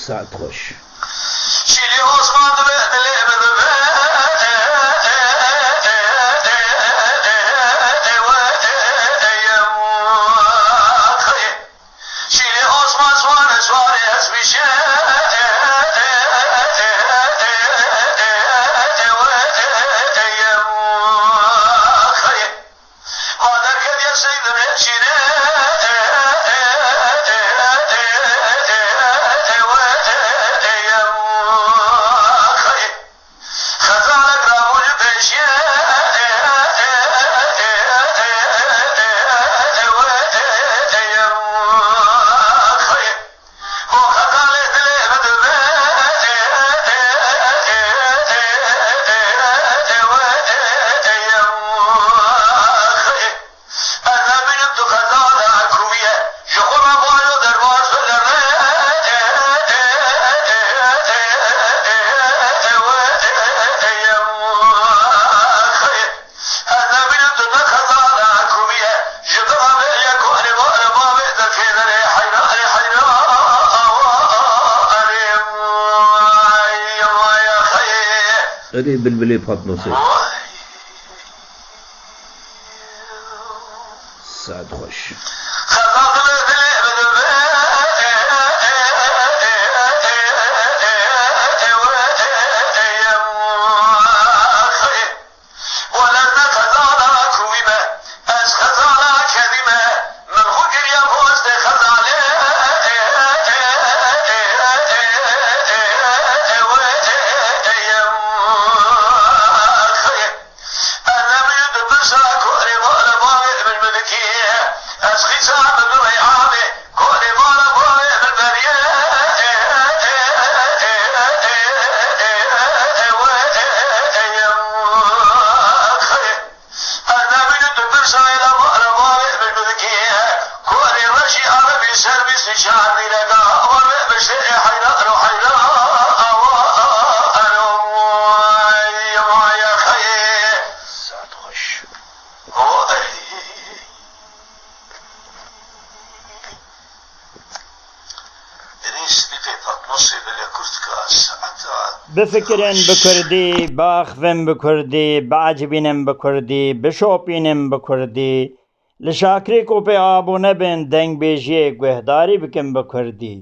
سعد خوش شیلی عثمان به دل شیلی عثمان سوار اسمیشه مادر که دیگه سیدونه شیره أريد بالبلي بخط نصيب سعد خوش بفكرن بكردي باخفن بكردي بعجبينن بكردي بشوپينن بكردي لشاكري کو पे आबो नबन दंग बेजिए गुहदारी बिकम बकरदी